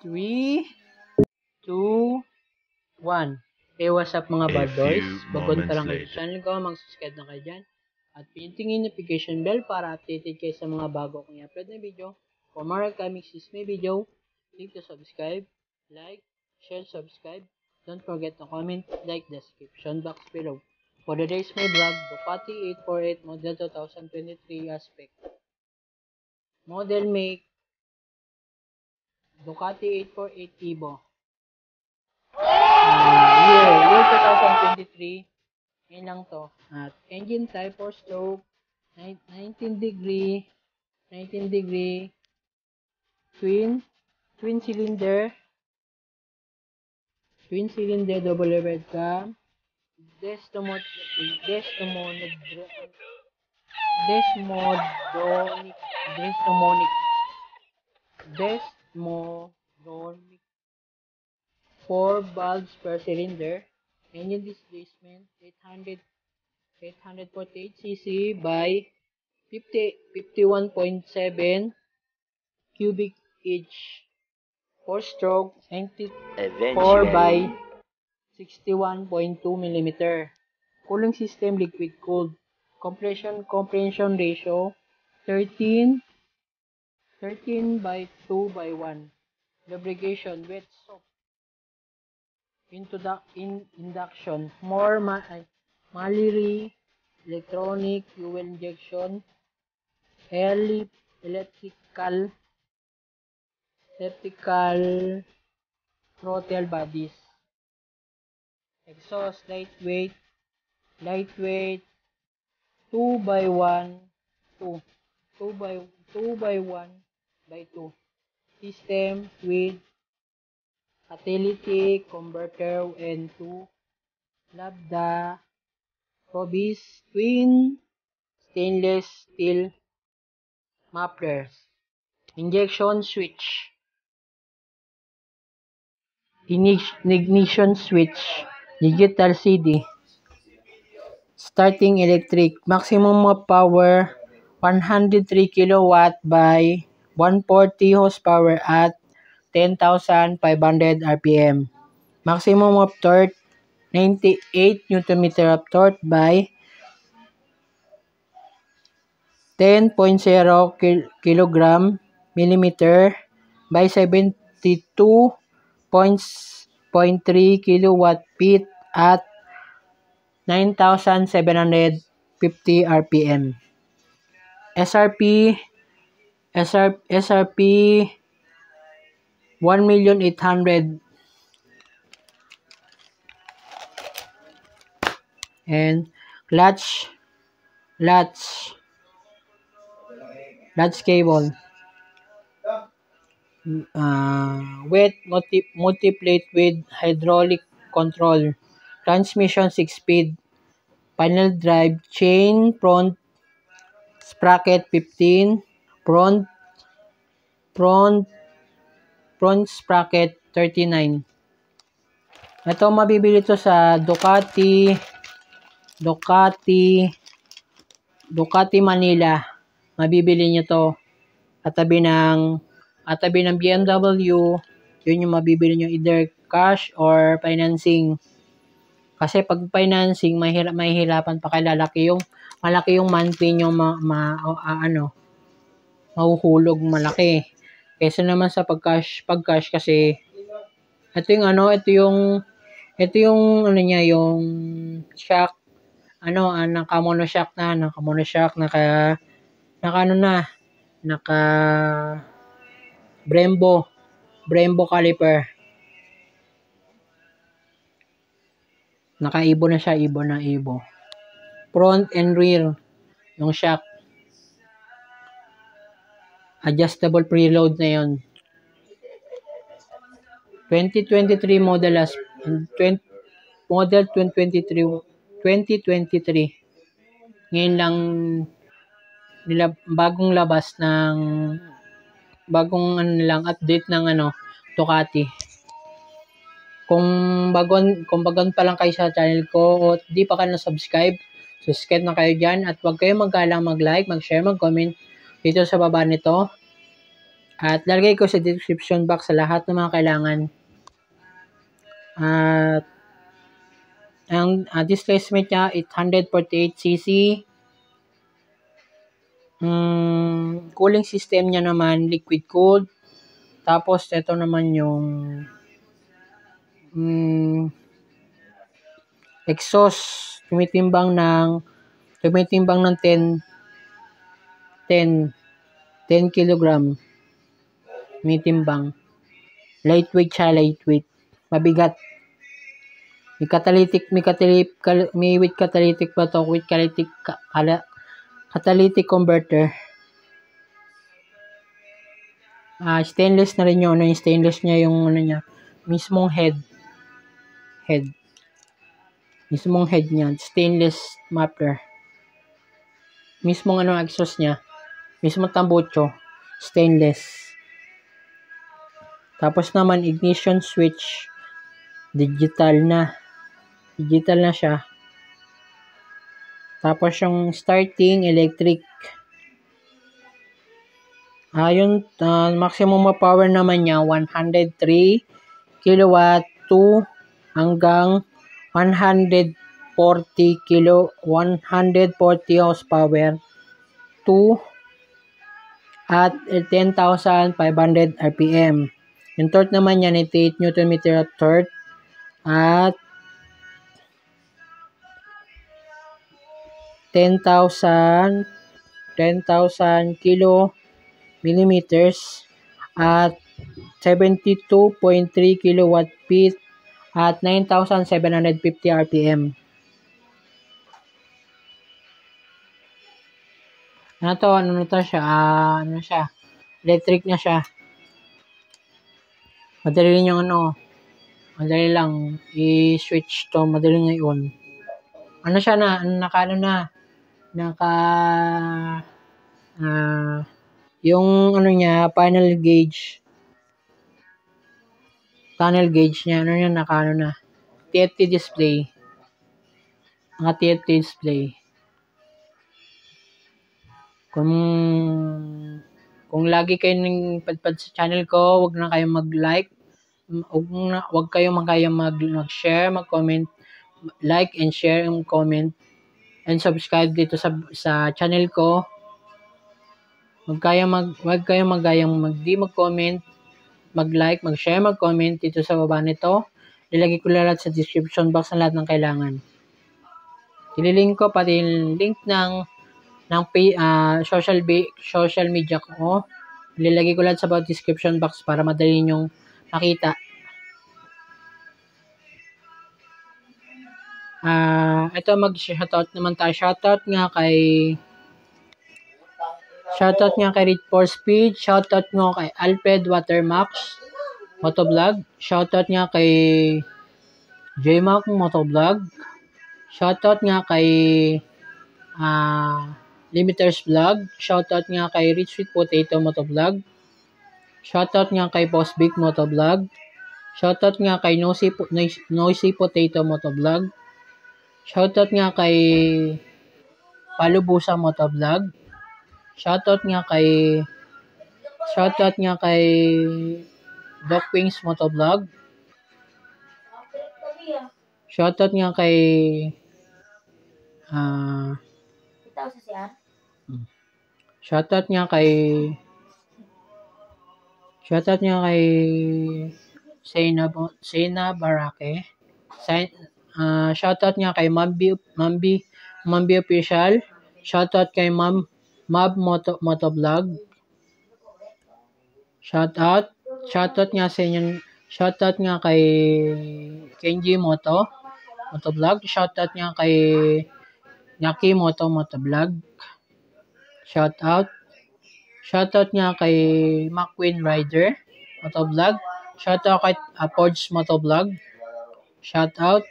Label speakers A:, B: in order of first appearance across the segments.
A: 3, 2, 1. Hey, what's up mga bad boys? Bagon pa lang kayo sa channel ko, mag-subscribe na kayo dyan. At pinutin yung notification bell para updated kayo sa mga bago kong i-upload na video. For more upcoming may video, click to subscribe, like, share, subscribe. Don't forget to comment, like the description box below. For today's my vlog, Ducati 848 Model 2023 aspect. Model make Ducati 848 Evo. Year 2023. Yan lang to. At engine type 4-stroke, 19 degree, twin cylinder, double overhead cam, desmodonic 4 valves per cylinder. Engine displacement 848 cc by 51.7 cubic inch. 4-stroke 94 by 61.2 mm. Cooling system liquid cooled. Compression ratio 13 by 2 by 1. Lubrication wet soap. Induction, Maleri electronic fuel injection, electrical throttle bodies. Exhaust lightweight 2 by 1 by 2 system with catalytic converter and 2 lambda Probis twin stainless steel mufflers. Injection switch, ignition switch, digital CD, starting electric, maximum of power 103 kilowatt by 140 horsepower at 10,500 RPM. Maximum of torque 98 Nm of torque by 10.0 kg millimeter by 72.3 kilowatt peak at 9,750 RPM. SRP 1,800,000 and clutch cable, wet multiplate with hydraulic control, transmission 6-speed, final drive chain, front sprocket 15, front sprocket 39. Ito mabibili to sa Ducati Manila. Mabibili nyo to katabi ng BMW. Yun yung mabibili nyo, either cash or financing. Kasi pag financing, mahihirapan pa kaya malaki yung monthly nyo mahuhulog malaki. Kaysa naman sa pag cash kasi ito yung shock, naka-monoshock naka Brembo caliper. Naka-Evo na siya, Evo. Front and rear yung shock. Adjustable preload na yun. 2023 model 2023. Ngayon lang bagong labas ng update ng Ducati. Kung bagon pa lang kayo sa channel ko o di pa kayo na-subscribe, subscribe na kayo dyan at huwag kayong mag-like, mag-share, mag-comment dito sa baba nito. At lalagay ko sa description box sa lahat ng mga kailangan. At ang displacement niya 848cc. Cooling system niya naman liquid cooled. Tapos ito naman yung exhaust tumitimbang ng 10 kilogram. Tumitimbang. Lightweight siya, lightweight. Mabigat. May with catalytic pa to, with catalytic converter. Stainless na rin yung stainless niya, yung mismong head. Mismong head niya, stainless muffler. Mismong exhaust niya, mismong tambucho, stainless. Tapos naman ignition switch, digital na siya. Tapos yung starting electric. Yung maximum power naman niya 103 kilowatt to hanggang 140 horsepower to at 10,500 RPM. Yung torque naman niya 98 Nm at torque at 10,000 kilo millimeters at 72.3 kilowatt peak at 9,750 RPM. Ano to siya? Electric na siya. Madali yung madali lang i-switch to, madali nga i-on. Yung niya, tunnel gauge niya, TFT display. TFT display. Kung lagi kayo nang padpad sa channel ko, wag na kayong mag-like, wag kayong mag-share, mag-comment, like and share and comment and subscribe dito sa channel ko. Wag kayong mag-comment, mag-like, mag-share, mag-comment dito sa baba nito. Ilagay ko lahat sa description box ang lahat ng kailangan. Ililink ko pati yung link ng social media ko. Ilalagay ko lahat sa description box para madali nyong makita. Ito mag-shoutout naman tayo. Shoutout nga kay Read for Speed. Shoutout nga kay Alfred Watermax Motovlog. Shoutout nga kay JMac Motovlog. Shoutout nga kay Limiters Vlog. Shoutout nga kay Rich Sweet Potato Motovlog. Shoutout nga kay Boss Big Motovlog. Shoutout nga kay Noisy Potato Motovlog. Shoutout nga kay Palubusa Motovlog. Shoutout nga kay Doc Wings Motovlog. Shoutout nga kay Shoutout nga kay Sena Barake. Shoutout nga kay Mambi Official. Shoutout kay Mab Motovlog. Shoutout nga sa inyo. Shoutout nga kay Kenji Motovlog. Shoutout nga kay Naki Motovlog. Shoutout nga kay McQueen Rider Motovlog. Shoutout kay Forge Motovlog. Shoutout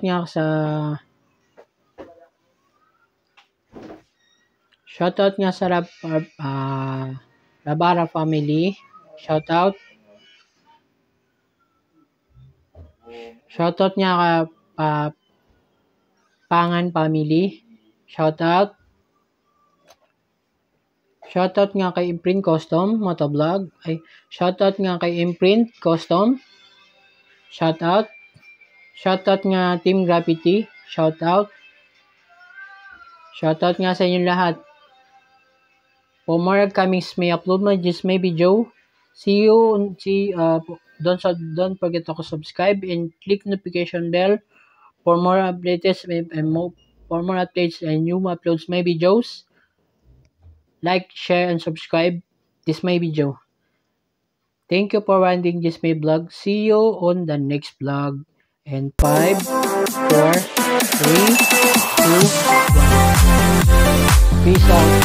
A: nga sa Labara family. Shoutout nga Pangan Family. Shoutout. Shoutout nga kay Imprint Custom Motovlog. Shoutout nga kay Imprint Custom. Shoutout. Shoutout nga Team Graffiti. Shoutout. Shoutout nga sa inyong lahat. For more upcomings, may upload mo just may video. See you. Don't forget to subscribe and click notification bell for more updates and for more updates and new uploads my videos. Like, share, and subscribe this my video. Thank you for watching this my vlog. See you on the next vlog. And 5, 4, 3, 2, 1. Peace out.